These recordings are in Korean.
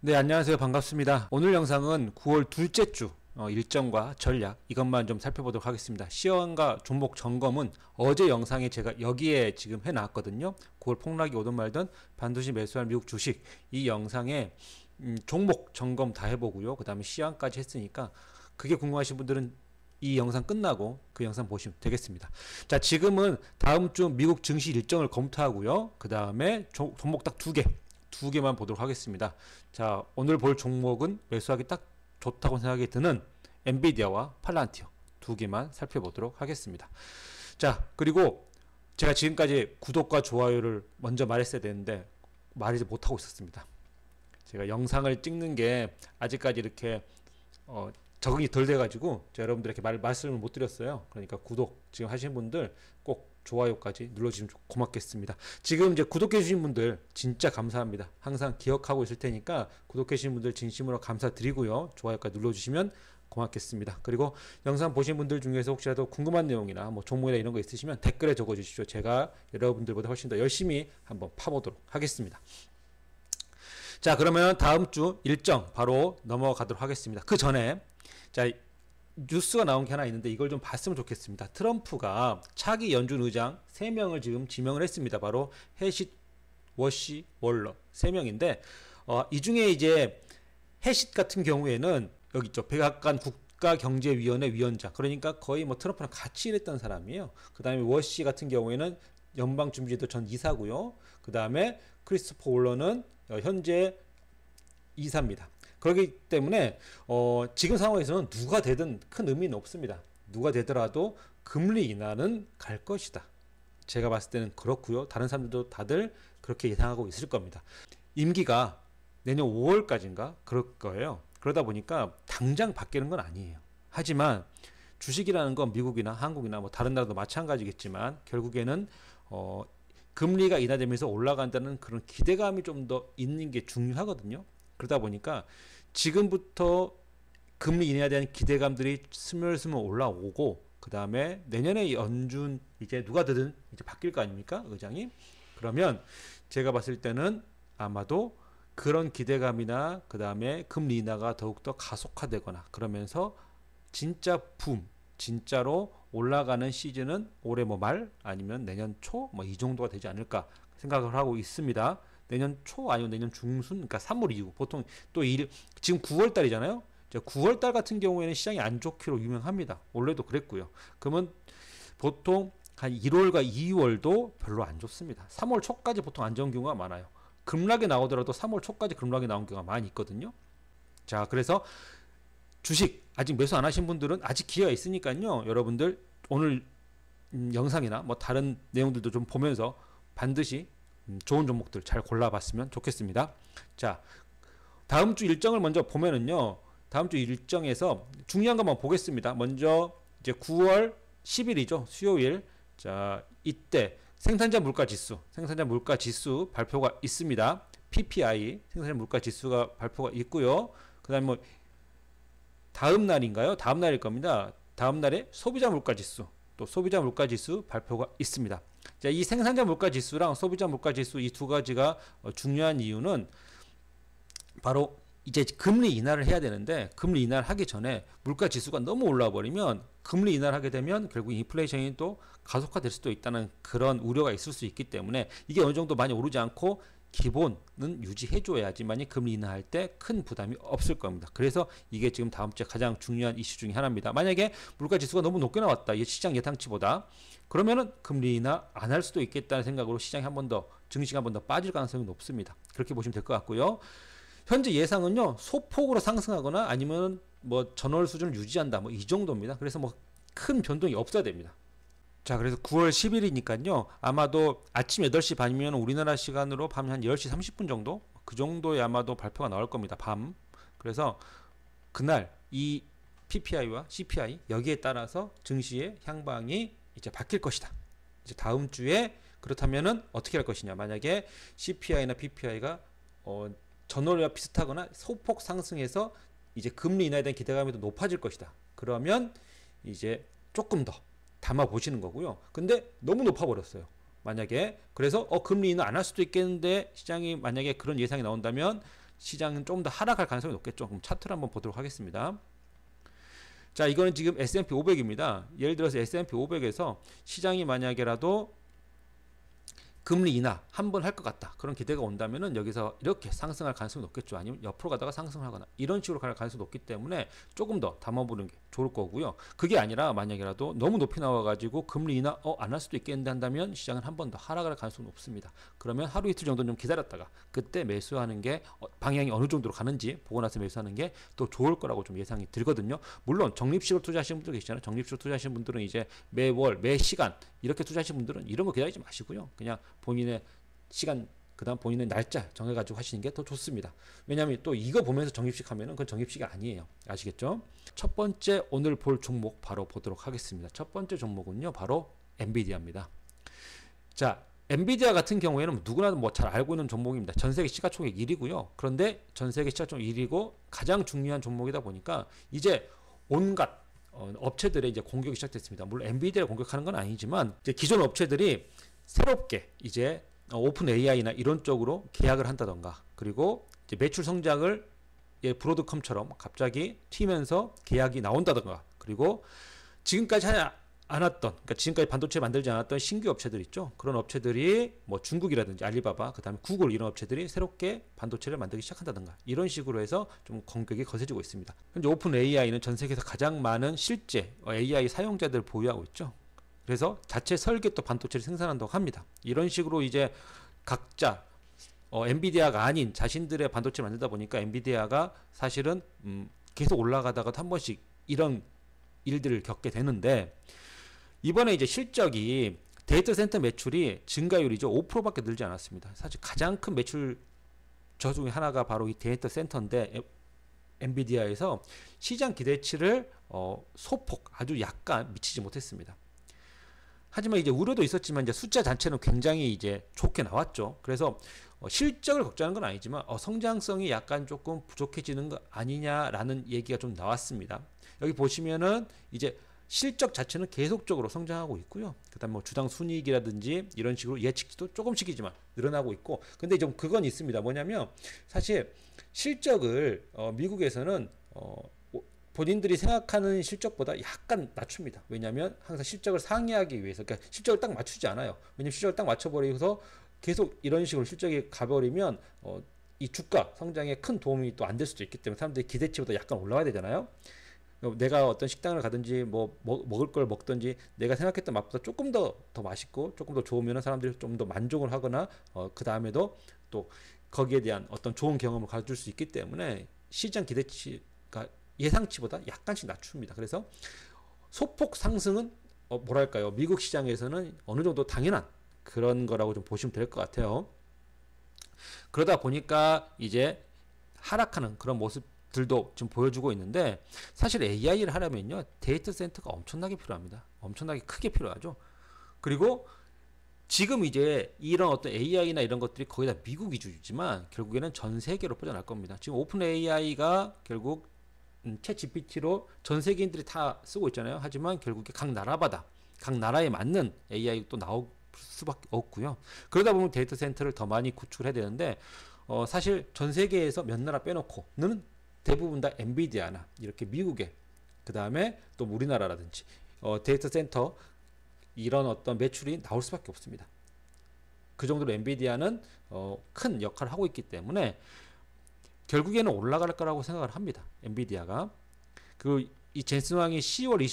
네, 안녕하세요. 반갑습니다. 오늘 영상은 9월 둘째 주 일정과 전략 이것만 좀 살펴보도록 하겠습니다. 시황과 종목 점검은 어제 영상에 제가 여기에 지금 해놨거든요. 9월 폭락이 오든 말든 반드시 매수할 미국 주식 이 영상에 종목 점검 다 해보고요. 그 다음에 시황까지 했으니까 그게 궁금하신 분들은 이 영상 끝나고 그 영상 보시면 되겠습니다. 자, 지금은 다음 주 미국 증시 일정을 검토하고요. 그 다음에 종목 딱 두 개만 보도록 하겠습니다. 자, 오늘 볼 종목은 매수하기 딱 좋다고 생각이 드는 엔비디아와 팔란티어 두 개만 살펴보도록 하겠습니다. 자, 그리고 제가 지금까지 구독과 좋아요를 먼저 말했어야 되는데 말하지 못하고 있었습니다. 제가 영상을 찍는 게 아직까지 이렇게 적응이 덜 돼가지고 제가 여러분들에게 말씀을 못 드렸어요. 그러니까 구독 지금 하시는 분들 꼭 좋아요까지 눌러주시면 고맙겠습니다. 지금 이제 구독해 주신 분들 진짜 감사합니다. 항상 기억하고 있을 테니까 구독해 주신 분들 진심으로 감사드리고요. 좋아요까지 눌러주시면 고맙겠습니다. 그리고 영상 보신 분들 중에서 혹시라도 궁금한 내용이나 뭐 종목이나 이런 거 있으시면 댓글에 적어 주십시오. 제가 여러분들보다 훨씬 더 열심히 한번 파보도록 하겠습니다. 자, 그러면 다음 주 일정 바로 넘어가도록 하겠습니다. 그 전에 자, 뉴스가 나온 게 하나 있는데 이걸 좀 봤으면 좋겠습니다. 트럼프가 차기 연준 의장 3명을 지금 지명을 했습니다. 바로 해싯, 워시, 월러 3명인데 이 중에 이제 해싯 같은 경우에는 여기 있죠. 백악관 국가경제위원회 위원장, 그러니까 거의 뭐 트럼프랑 같이 일했던 사람이에요. 그 다음에 워시 같은 경우에는 연방준비제도 전 이사고요. 그 다음에 크리스토퍼 월러는 현재 이사입니다. 그렇기 때문에 지금 상황에서는 누가 되든 큰 의미는 없습니다. 누가 되더라도 금리 인하는 갈 것이다. 제가 봤을 때는 그렇고요. 다른 사람들도 다들 그렇게 예상하고 있을 겁니다. 임기가 내년 5월까지인가 그럴 거예요. 그러다 보니까 당장 바뀌는 건 아니에요. 하지만 주식이라는 건 미국이나 한국이나 뭐 다른 나라도 마찬가지겠지만 결국에는 금리가 인하되면서 올라간다는 그런 기대감이 좀 더 있는 게 중요하거든요. 그러다 보니까 지금부터 금리 인하에 대한 기대감들이 스물스물 올라오고 그 다음에 내년에 연준 이제 누가 되든 이제 바뀔 거 아닙니까? 의장이. 그러면 제가 봤을 때는 아마도 그런 기대감이나 그 다음에 금리 인하가 더욱더 가속화되거나 그러면서 진짜 진짜로 올라가는 시즌은 올해 뭐 말 아니면 내년 초 뭐 이 정도가 되지 않을까 생각을 하고 있습니다. 내년 초 아니면 내년 중순, 그러니까 3월 이후 보통 또 지금 9월 달이잖아요. 9월 달 같은 경우에는 시장이 안 좋기로 유명합니다. 원래도 그랬고요. 그러면 보통 한 1월과 2월도 별로 안 좋습니다. 3월 초까지 보통 안 좋은 경우가 많아요. 급락이 나오더라도 3월 초까지 급락이 나온 경우가 많이 있거든요. 자, 그래서 주식 아직 매수 안 하신 분들은 아직 기회가 있으니까요. 여러분들 오늘 영상이나 뭐 다른 내용들도 좀 보면서 반드시 좋은 종목들 잘 골라봤으면 좋겠습니다. 자, 다음 주 일정을 먼저 보면은요. 다음 주 일정에서 중요한 것만 보겠습니다. 먼저 이제 9월 10일이죠. 수요일. 자, 이때 생산자 물가 지수 발표가 있습니다. PPI 생산자 물가 지수가 발표가 있고요. 그다음에 뭐 다음 날인가요? 다음 날일 겁니다. 다음 날에 소비자 물가 지수, 또 소비자 물가 지수 발표가 있습니다. 자, 이 생산자 물가 지수랑 소비자 물가 지수 이 두 가지가 중요한 이유는 바로 이제 금리 인하를 해야 되는데 금리 인하를 하기 전에 물가 지수가 너무 올라와 버리면 금리 인하를 하게 되면 결국 인플레이션이 또 가속화될 수도 있다는 그런 우려가 있을 수 있기 때문에 이게 어느 정도 많이 오르지 않고 기본은 유지해줘야지만이 금리 인하할 때 큰 부담이 없을 겁니다. 그래서 이게 지금 다음 주에 가장 중요한 이슈 중에 하나입니다. 만약에 물가 지수가 너무 높게 나왔다, 시장 예상치보다, 그러면은 금리 인하 안 할 수도 있겠다는 생각으로 시장이 한 번 더, 증시가 한 번 더 빠질 가능성이 높습니다. 그렇게 보시면 될 것 같고요. 현재 예상은요, 소폭으로 상승하거나 아니면 뭐 전월 수준을 유지한다, 뭐 이 정도입니다. 그래서 뭐 큰 변동이 없어야 됩니다. 자, 그래서 9월 10일이니까요. 아마도 아침 8시 반이면 우리나라 시간으로 밤 한 10시 30분 정도? 그 정도에 아마도 발표가 나올 겁니다. 밤. 그래서 그날 이 PPI와 CPI 여기에 따라서 증시의 향방이 이제 바뀔 것이다. 이제 다음 주에 그렇다면은 어떻게 할 것이냐. 만약에 CPI나 PPI가 전월과 비슷하거나 소폭 상승해서 이제 금리 인하에 대한 기대감이 더 높아질 것이다. 그러면 이제 조금 더 담아 보시는 거고요. 근데 너무 높아 버렸어요. 만약에 그래서 금리 인하 안 할 수도 있겠는데 시장이 만약에 그런 예상이 나온다면 시장은 조금 더 하락할 가능성이 높겠죠. 그럼 차트를 한번 보도록 하겠습니다. 자, 이거는 지금 S&P 500입니다. 예를 들어서 S&P 500에서 시장이 만약에라도 금리 인하 한 번 할 것 같다. 그런 기대가 온다면은 여기서 이렇게 상승할 가능성이 높겠죠. 아니면 옆으로 가다가 상승하거나 이런 식으로 갈 가능성이 높기 때문에 조금 더 담아보는 게 좋을 거고요. 그게 아니라 만약에라도 너무 높이 나와가지고 금리 인하 안 할 수도 있겠는데 한다면 시장은 한 번 더 하락할 가능성이 높습니다. 그러면 하루 이틀 정도 좀 기다렸다가 그때 매수하는 게 방향이 어느 정도로 가는지 보고 나서 매수하는 게 또 좋을 거라고 좀 예상이 들거든요. 물론 적립식으로 투자하시는 분들 계시잖아요. 적립식으로 투자하시는 분들은 이제 매월, 매시간 이렇게 투자하시는 분들은 이런 거 기다리지 마시고요. 그냥 본인의 시간 그다음 본인의 날짜 정해가지고 하시는 게 더 좋습니다. 왜냐하면 또 이거 보면서 적립식 하면은 그건 적립식이 아니에요. 아시겠죠? 첫 번째 오늘 볼 종목 바로 보도록 하겠습니다. 첫 번째 종목은요 바로 엔비디아입니다. 자, 엔비디아 같은 경우에는 누구나 뭐 잘 알고 있는 종목입니다. 전 세계 시가총액 1위고요. 그런데 전 세계 시가총액 1위고 가장 중요한 종목이다 보니까 이제 온갖 업체들의 이제 공격이 시작됐습니다. 물론 엔비디아를 공격하는 건 아니지만 이제 기존 업체들이 새롭게 이제 오픈 AI나 이런 쪽으로 계약을 한다던가 그리고 이제 매출 성장을 브로드컴처럼 갑자기 튀면서 계약이 나온다던가 그리고 지금까지 하지 않았던 그러니까 지금까지 반도체 만들지 않았던 신규 업체들 있죠. 그런 업체들이 뭐 중국이라든지 알리바바 그다음에 구글 이런 업체들이 새롭게 반도체를 만들기 시작한다던가 이런 식으로 해서 좀 공격이 거세지고 있습니다. 현재 오픈 AI는 전 세계에서 가장 많은 실제 AI 사용자들을 보유하고 있죠. 그래서 자체 설계 또 반도체를 생산한다고 합니다. 이런 식으로 이제 각자 엔비디아가 아닌 자신들의 반도체를 만들다 보니까 엔비디아가 사실은 계속 올라가다가도 한 번씩 이런 일들을 겪게 되는데 이번에 이제 실적이 데이터 센터 매출이 증가율이죠. 5%밖에 늘지 않았습니다. 사실 가장 큰 매출 저 중에 하나가 바로 이 데이터 센터인데 엔비디아에서 시장 기대치를 소폭 아주 약간 미치지 못했습니다. 하지만 이제 우려도 있었지만 이제 숫자 자체는 굉장히 이제 좋게 나왔죠. 그래서 실적을 걱정하는 건 아니지만 성장성이 약간 조금 부족해지는 거 아니냐라는 얘기가 좀 나왔습니다. 여기 보시면은 이제 실적 자체는 계속적으로 성장하고 있고요. 그다음 뭐 주당 순이익이라든지 이런 식으로 예측치도 조금씩이지만 늘어나고 있고, 근데 좀 그건 있습니다. 뭐냐면 사실 실적을 미국에서는 본인들이 생각하는 실적보다 약간 낮춥니다. 왜냐하면 항상 실적을 상회하기 위해서, 그러니까 실적을 딱 맞추지 않아요. 왜냐하면 실적을 딱 맞춰버리고서 계속 이런 식으로 실적이 가버리면 이 주가 성장에 큰 도움이 또 안 될 수도 있기 때문에 사람들이 기대치보다 약간 올라와야 되잖아요. 내가 어떤 식당을 가든지 뭐 먹을 걸 먹든지 내가 생각했던 맛보다 조금 더 맛있고 조금 더 좋으면 사람들이 좀 더 만족을 하거나 그 다음에도 또 거기에 대한 어떤 좋은 경험을 가질 수 있기 때문에 시장 기대치가 예상치보다 약간씩 낮춥니다. 그래서 소폭 상승은 뭐랄까요, 미국 시장에서는 어느 정도 당연한 그런 거라고 좀 보시면 될 것 같아요. 그러다 보니까 이제 하락하는 그런 모습들도 좀 보여주고 있는데, 사실 AI를 하려면요 데이터 센터가 엄청나게 필요합니다. 엄청나게 크게 필요하죠. 그리고 지금 이제 이런 어떤 AI나 이런 것들이 거의 다 미국 위주지만 결국에는 전 세계로 뻗어날 겁니다. 지금 오픈 AI가 결국 챗 GPT로 전 세계인들이 다 쓰고 있잖아요. 하지만 결국에 각 나라마다 각 나라에 맞는 AI 또 나올 수밖에 없고요. 그러다 보면 데이터 센터를 더 많이 구축을 해야 되는데 사실 전 세계에서 몇 나라 빼놓고는 대부분 다 엔비디아나 이렇게 미국에, 그 다음에 또 우리나라라든지 데이터 센터 이런 어떤 매출이 나올 수밖에 없습니다. 그 정도로 엔비디아는 큰 역할을 하고 있기 때문에 결국에는 올라갈 거라고 생각을 합니다. 엔비디아가. 이 젠슨 왕이 10월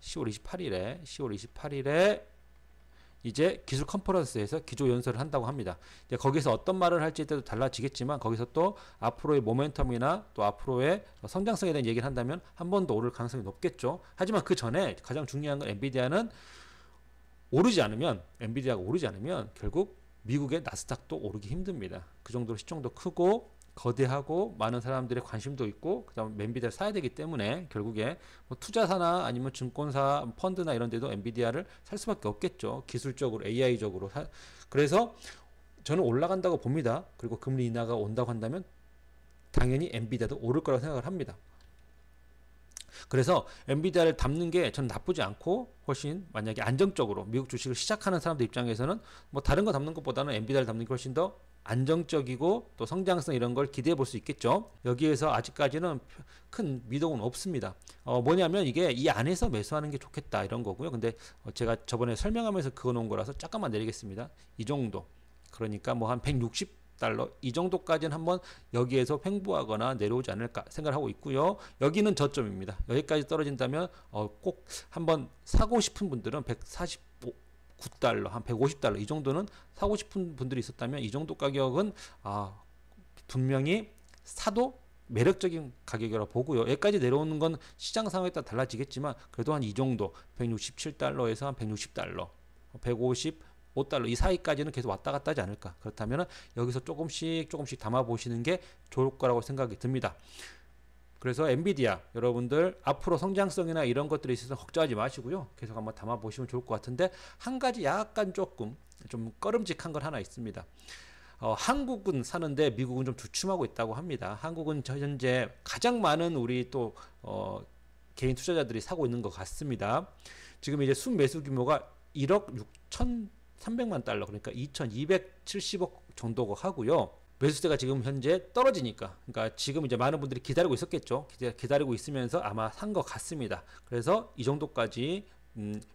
28일에 이제 기술 컨퍼런스에서 기조 연설을 한다고 합니다. 이제 거기서 어떤 말을 할지에 따라 달라지겠지만 거기서 또 앞으로의 모멘텀이나 또 앞으로의 성장성에 대한 얘기를 한다면 한 번 더 오를 가능성이 높겠죠. 하지만 그 전에 가장 중요한 건 엔비디아가 오르지 않으면 결국 미국의 나스닥도 오르기 힘듭니다. 그 정도로 시총도 크고 거대하고 많은 사람들의 관심도 있고 그다음에 엔비디아를 사야 되기 때문에 결국에 뭐 투자사나 아니면 증권사, 펀드나 이런 데도 엔비디아를 살 수밖에 없겠죠. 기술적으로, AI적으로. 그래서 저는 올라간다고 봅니다. 그리고 금리 인하가 온다고 한다면 당연히 엔비디아도 오를 거라고 생각을 합니다. 그래서 엔비디아를 담는 게 저는 나쁘지 않고 훨씬 만약에 안정적으로 미국 주식을 시작하는 사람들 입장에서는 뭐 다른 거 담는 것보다는 엔비디아를 담는 게 훨씬 더 안정적이고 또 성장성 이런 걸 기대해 볼 수 있겠죠. 여기에서 아직까지는 큰 미동은 없습니다. 뭐냐면 이게 이 안에서 매수하는 게 좋겠다 이런 거고요. 근데 제가 저번에 설명하면서 그어 놓은 거라서 잠깐만 내리겠습니다. 이 정도. 그러니까 뭐 한 160달러 이 정도까지는 한번 여기에서 횡보하거나 내려오지 않을까 생각하고 있고요. 여기는 저점입니다. 여기까지 떨어진다면 꼭 한번 사고 싶은 분들은 149달러 한 150달러 이 정도는 사고 싶은 분들이 있었다면 이 정도 가격은 분명히 사도 매력적인 가격이라고 보고요. 여기까지 내려오는 건 시장 상황에 따라 달라지겠지만 그래도 한 이 정도 167달러에서 한 160달러 155달러 이 사이까지는 계속 왔다 갔다 하지 않을까. 그렇다면 여기서 조금씩 담아 보시는 게 좋을 거라고 생각이 듭니다. 그래서 엔비디아 여러분들 앞으로 성장성이나 이런 것들에 있어서 걱정하지 마시고요. 계속 한번 담아 보시면 좋을 것 같은데 한 가지 약간 조금 좀 꺼름직한 건 하나 있습니다. 한국은 사는데 미국은 좀 주춤하고 있다고 합니다. 한국은 현재 가장 많은 우리 또 개인 투자자들이 사고 있는 것 같습니다. 지금 이제 순매수 규모가 1억 6,300만 달러 그러니까 2,270억 정도가 하고요. 매수세가 지금 현재 떨어지니까 그러니까 지금 이제 많은 분들이 기다리고 있었겠죠. 기다리고 있으면서 아마 산 것 같습니다. 그래서 이 정도까지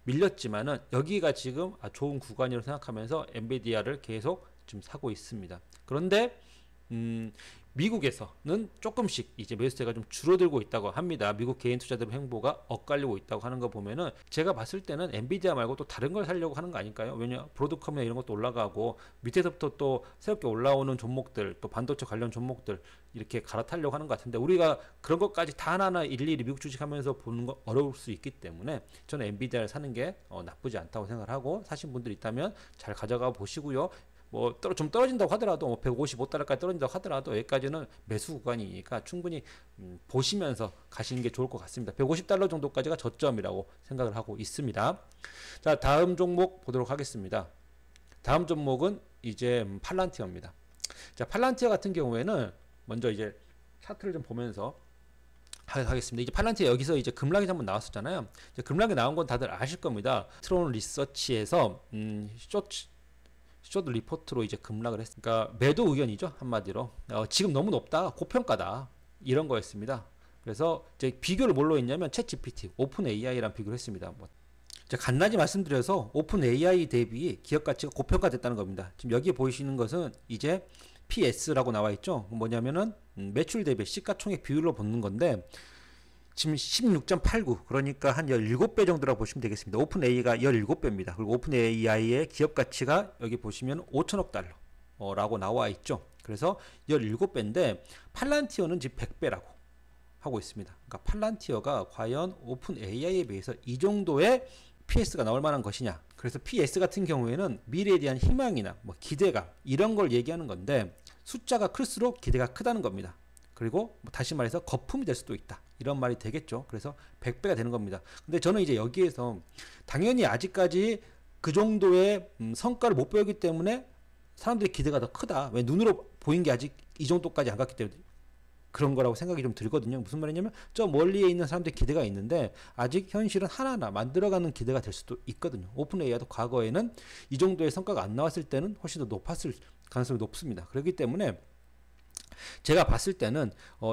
밀렸지만은 여기가 지금 좋은 구간이라고 생각하면서 엔비디아를 계속 좀 사고 있습니다. 그런데 미국에서는 조금씩 이제 매수세가 좀 줄어들고 있다고 합니다. 미국 개인 투자들 행보가 엇갈리고 있다고 하는 거 보면은 제가 봤을 때는 엔비디아 말고 또 다른 걸 사려고 하는 거 아닐까요? 왜냐 브로드컴이나 이런 것도 올라가고 밑에서부터 또 새롭게 올라오는 종목들 또 반도체 관련 종목들 이렇게 갈아타려고 하는 것 같은데 우리가 그런 것까지 다 하나하나 일일이 미국 주식하면서 보는 거 어려울 수 있기 때문에 저는 엔비디아를 사는 게 나쁘지 않다고 생각을 하고 사신 분들 있다면 잘 가져가 보시고요. 뭐 좀 떨어진다고 하더라도 155달러까지 떨어진다고 하더라도 여기까지는 매수 구간이니까 충분히 보시면서 가시는 게 좋을 것 같습니다. 150달러 정도까지가 저점이라고 생각을 하고 있습니다. 자, 다음 종목 보도록 하겠습니다. 다음 종목은 이제 팔란티어입니다. 자, 팔란티어 같은 경우에는 먼저 이제 차트를 좀 보면서 하겠습니다. 이제 팔란티어 여기서 이제 급락이 한번 나왔었잖아요. 이제 급락이 나온 건 다들 아실 겁니다. 트론 리서치에서 숏 리포트로 이제 급락을 했으니까 매도 의견이죠. 한마디로 지금 너무 높다 고평가다 이런 거였습니다. 그래서 이제 비교를 뭘로 했냐면 챗GPT 오픈 AI랑 비교를 했습니다. 간단히 말씀드려서 오픈 AI 대비 기업 가치가 고평가됐다는 겁니다. 지금 여기에 보이시는 것은 이제 PS라고 나와 있죠. 뭐냐면은 매출 대비 시가총액 비율로 보는 건데 지금 16.89 그러니까 한 17배 정도라고 보시면 되겠습니다. 오픈 AI가 17배입니다. 그리고 오픈 AI의 기업 가치가 여기 보시면 5천억 달러라고 나와 있죠. 그래서 17배인데 팔란티어는 지금 100배라고 하고 있습니다. 그러니까 팔란티어가 과연 오픈 AI에 비해서 이 정도의 PS가 나올 만한 것이냐. 그래서 PS 같은 경우에는 미래에 대한 희망이나 뭐 기대감 이런 걸 얘기하는 건데 숫자가 클수록 기대가 크다는 겁니다. 그리고 다시 말해서 거품이 될 수도 있다. 이런 말이 되겠죠. 그래서 100배가 되는 겁니다. 근데 저는 이제 여기에서 당연히 아직까지 그 정도의 성과를 못 보였기 때문에 사람들의 기대가 더 크다. 왜 눈으로 보인 게 아직 이 정도까지 안 갔기 때문에 그런 거라고 생각이 좀 들거든요. 무슨 말이냐면 저 멀리에 있는 사람들의 기대가 있는데 아직 현실은 하나하나 만들어가는 기대가 될 수도 있거든요. 오픈 AI도 과거에는 이 정도의 성과가 안 나왔을 때는 훨씬 더 높았을 가능성이 높습니다. 그렇기 때문에 제가 봤을 때는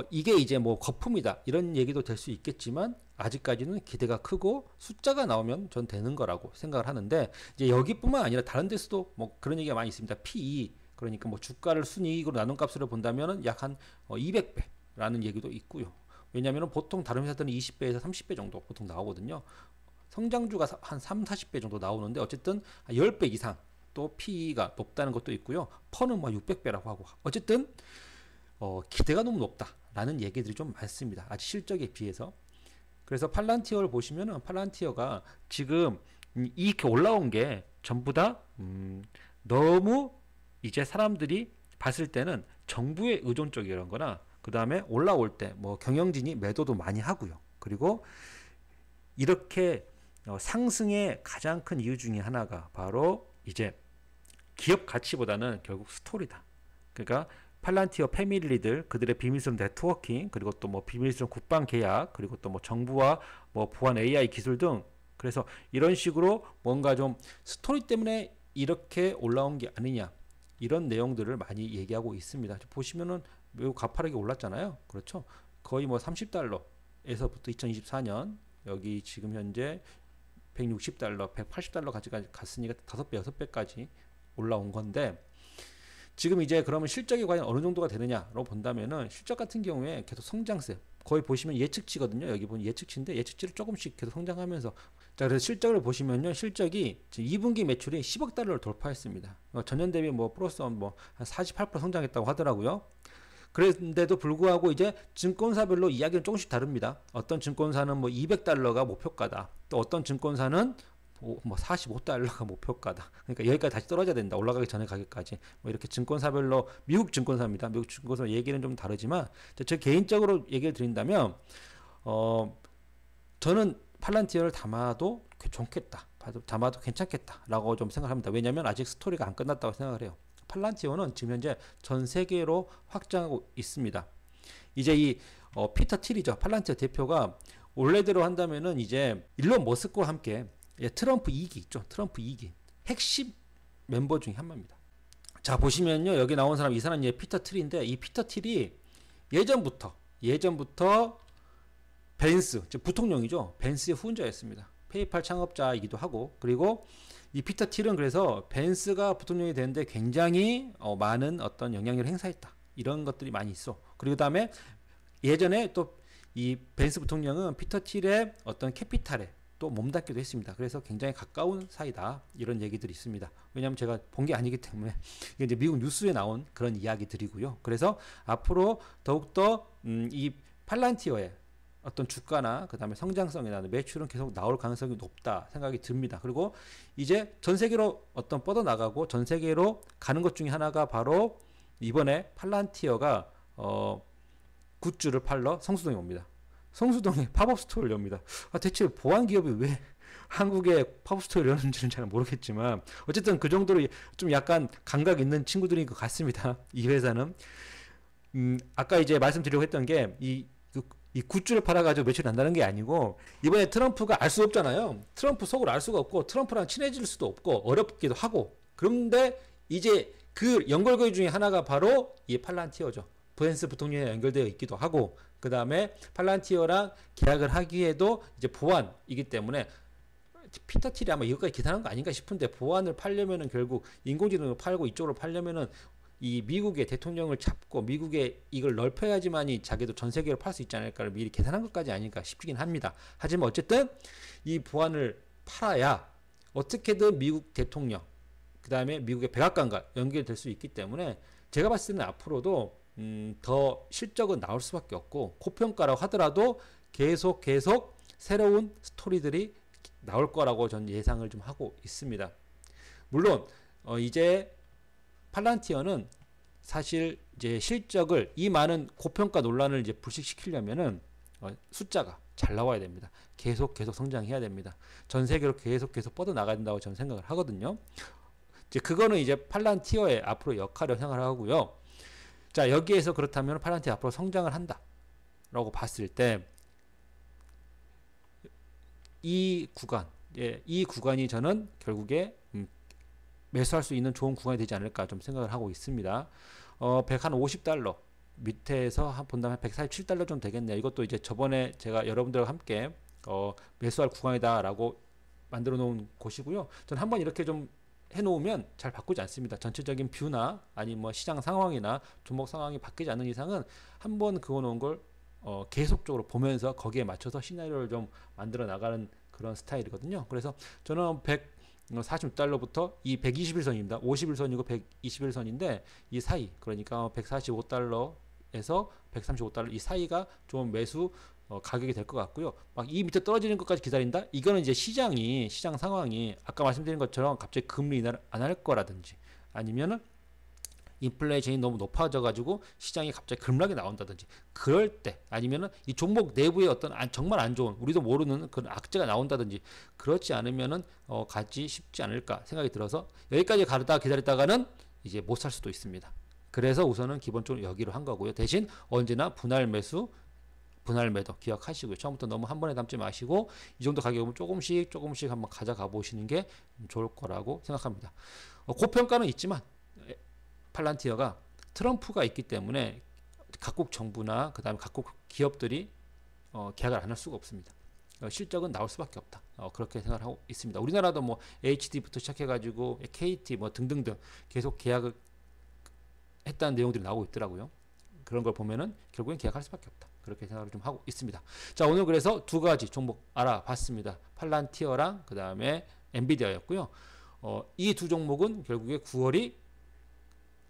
이게 이제 뭐 거품이다 이런 얘기도 될 수 있겠지만 아직까지는 기대가 크고 숫자가 나오면 전 되는 거라고 생각을 하는데 이제 여기뿐만 아니라 다른 데서도 뭐 그런 얘기가 많이 있습니다. PE 그러니까 뭐 주가를 순이익으로 나눈 값으로 본다면은 약 한 200배라는 얘기도 있고요. 왜냐하면 보통 다른 회사들은 20배에서 30배 정도 보통 나오거든요. 성장주가 한 3, 40배 정도 나오는데 어쨌든 10배 이상 또 PE가 높다는 것도 있고요. 퍼는 뭐 600배라고 하고 어쨌든 기대가 너무 높다라는 얘기들이 좀 많습니다. 아직 실적에 비해서. 그래서 팔란티어를 보시면은 팔란티어가 지금 이렇게 올라온 게 전부 다 너무 이제 사람들이 봤을 때는 정부에 의존적이란 거나 그 다음에 올라올 때 뭐 경영진이 매도도 많이 하고요. 그리고 이렇게 상승의 가장 큰 이유 중에 하나가 바로 이제 기업 가치보다는 결국 스토리다. 그러니까 팔란티어 패밀리들 그들의 비밀스러운 네트워킹 그리고 또 뭐 비밀스러운 국방 계약 그리고 또 뭐 정부와 뭐 보안 AI 기술 등 그래서 이런 식으로 뭔가 좀 스토리 때문에 이렇게 올라온 게 아니냐 이런 내용들을 많이 얘기하고 있습니다. 보시면은 매우 가파르게 올랐잖아요. 그렇죠? 거의 뭐 30달러에서부터 2024년 여기 지금 현재 160달러, 180달러까지 갔으니까 5배, 6배까지 올라온 건데, 지금 이제 그러면 실적이 과연 어느 정도가 되느냐로 본다면은 실적 같은 경우에 계속 성장세, 거의 보시면 예측치거든요. 여기 보면 예측치인데 예측치를 조금씩 계속 성장하면서, 자, 그래서 실적을 보시면요, 실적이 지금 2분기 매출이 10억 달러를 돌파했습니다. 전년 대비 뭐 플러스 뭐 한 48% 성장했다고 하더라고요. 그런데도 불구하고 이제 증권사별로 이야기는 조금씩 다릅니다. 어떤 증권사는 뭐 200달러가 목표가다. 또 어떤 증권사는 뭐 45달러가 목표가다. 그러니까 여기까지 다시 떨어져야 된다. 올라가기 전에 가격까지. 뭐 이렇게 증권사별로, 미국 증권사입니다. 미국 증권사 얘기는 좀 다르지만, 제 개인적으로 얘기를 드린다면, 저는 팔란티어를 담아도 좋겠다. 담아도 괜찮겠다라고 좀 생각합니다. 왜냐하면 아직 스토리가 안 끝났다고 생각을 해요. 팔란티어는 지금 현재 전 세계로 확장하고 있습니다. 이제 이 피터 틸이죠. 팔란티어 대표가 원래대로 한다면은 이제 일론 머스크와 함께 트럼프 2기 있죠. 트럼프 2기 핵심 멤버 중에 한 명입니다. 자, 보시면요, 여기 나온 사람, 이 사람 피터 틸인데, 이 피터 틸이 예전부터 벤스, 즉 부통령이죠. 벤스의 후원자였습니다. 페이팔 창업자이기도 하고, 그리고 이 피터 틸은 그래서 벤스가 부통령이 되는데 굉장히 많은 어떤 영향력을 행사했다. 이런 것들이 많이 있어. 그리고 다음에 예전에 또 이 벤스 부통령은 피터 틸의 어떤 캐피탈에 또 몸담기도 했습니다. 그래서 굉장히 가까운 사이다. 이런 얘기들이 있습니다. 왜냐하면 제가 본 게 아니기 때문에 이게 이제 미국 뉴스에 나온 그런 이야기들이고요. 그래서 앞으로 더욱더 이 팔란티어의 어떤 주가나 그 다음에 성장성이나 매출은 계속 나올 가능성이 높다 생각이 듭니다. 그리고 이제 전 세계로 어떤 뻗어나가고 전 세계로 가는 것 중에 하나가 바로 이번에 팔란티어가 굿즈를 팔러 성수동에 옵니다. 성수동에 팝업 스토어를 엽니다. 대체 보안 기업이 왜 한국에 팝업 스토어를 여는지는 잘 모르겠지만, 어쨌든 그 정도로 좀 약간 감각 있는 친구들인 것 같습니다. 이 회사는. 아까 이제 말씀드리려고 했던 게 이 굿즈를 팔아가지고 매출이 난다는 게 아니고, 이번에 트럼프가 알 수 없잖아요. 트럼프 속을 알 수가 없고, 트럼프랑 친해질 수도 없고, 어렵기도 하고. 그런데 이제 그 연결고리 중에 하나가 바로 이 팔란티어죠. 벤스 부통령에 연결되어 있기도 하고, 그 다음에 팔란티어랑 계약을 하기에도 이제 보안이기 때문에, 피터 틸이 아마 이것까지 계산한 거 아닌가 싶은데, 보안을 팔려면은 결국 인공지능을 팔고 이쪽으로 팔려면은 이 미국의 대통령을 잡고 미국에 이걸 넓혀야지만이 자기도 전 세계로 팔 수 있지 않을까를 미리 계산한 것까지 아닐까 싶긴 합니다. 하지만 어쨌든 이 보안을 팔아야 어떻게든 미국 대통령, 그 다음에 미국의 백악관과 연결될 수 있기 때문에, 제가 봤을 때는 앞으로도 더 실적은 나올 수밖에 없고, 고평가라고 하더라도 계속 새로운 스토리들이 나올 거라고 전 예상을 좀 하고 있습니다. 물론 이제 팔란티어는 사실 이제 실적을, 이 많은 고평가 논란을 이제 불식시키려면은 숫자가 잘 나와야 됩니다. 계속 성장해야 됩니다. 전 세계로 계속 뻗어 나가야 된다고 저는 생각을 하거든요. 이제 그거는 이제 팔란티어의 앞으로 역할을 생각을 하고요. 자, 여기에서 그렇다면 팔란티어 앞으로 성장을 한다라고 봤을 때, 이 구간이 저는 결국에 매수할 수 있는 좋은 구간이 되지 않을까 좀 생각을 하고 있습니다. 150달러 밑에서 본다면 147달러 좀 되겠네요. 이것도 이제 저번에 제가 여러분들과 함께 매수할 구간이다라고 만들어 놓은 곳이고요. 저는 한번 이렇게 좀 해놓으면 잘 바꾸지 않습니다. 전체적인 뷰나 아니면 뭐 시장 상황이나 종목 상황이 바뀌지 않는 이상은 한번 그어놓은 걸 계속적으로 보면서 거기에 맞춰서 시나리오를 좀 만들어 나가는 그런 스타일이거든요. 그래서 저는 146달러부터 이 121선입니다. 51선이고 121선인데 이 사이, 그러니까 145달러에서 135달러 이 사이가 좀 매수 가격이 될 것 같고요. 막 이 밑에 떨어지는 것까지 기다린다? 이거는 이제 시장 상황이 아까 말씀드린 것처럼 갑자기 금리 인하를 안 할 거라든지, 아니면은 인플레이션이 너무 높아져 가지고 시장이 갑자기 급락이 나온다든지, 그럴 때, 아니면은 이 종목 내부에 어떤 정말 안 좋은, 우리도 모르는 그런 악재가 나온다든지, 그렇지 않으면은 가지 쉽지 않을까 생각이 들어서 여기까지 가다 기다렸다가는 이제 못 살 수도 있습니다. 그래서 우선은 기본적으로 여기로 한 거고요. 대신 언제나 분할 매수, 분할 매도 기억하시고요. 처음부터 너무 한 번에 담지 마시고, 이 정도 가격은 조금씩 한번 가져가 보시는 게 좋을 거라고 생각합니다. 고평가는 있지만 팔란티어가 트럼프가 있기 때문에 각국 정부나 그 다음에 각국 기업들이 계약을 안 할 수가 없습니다. 실적은 나올 수밖에 없다. 그렇게 생각을 하고 있습니다. 우리나라도 뭐 HD부터 시작해가지고 KT 뭐 등등등 계속 계약을 했다는 내용들이 나오고 있더라고요. 그런 걸 보면은 결국엔 계약할 수밖에 없다. 그렇게 생각을 좀 하고 있습니다. 자, 오늘 그래서 두 가지 종목 알아봤습니다. 팔란티어랑 그 다음에 엔비디아였고요. 이 두 종목은 결국에 9월이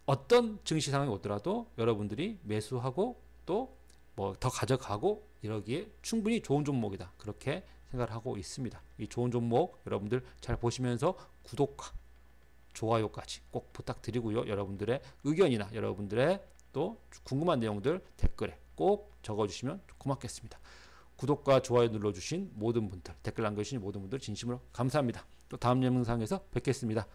어떤 증시 상황이 오더라도 여러분들이 매수하고 또 뭐 더 가져가고 이러기에 충분히 좋은 종목이다. 그렇게 생각을 하고 있습니다. 이 좋은 종목 여러분들 잘 보시면서 구독과 좋아요까지 꼭 부탁드리고요. 여러분들의 의견이나 여러분들의 또 궁금한 내용들 댓글에 꼭 적어주시면 고맙겠습니다. 구독과 좋아요 눌러주신 모든 분들, 댓글 남겨주신 모든 분들 진심으로 감사합니다. 또 다음 영상에서 뵙겠습니다.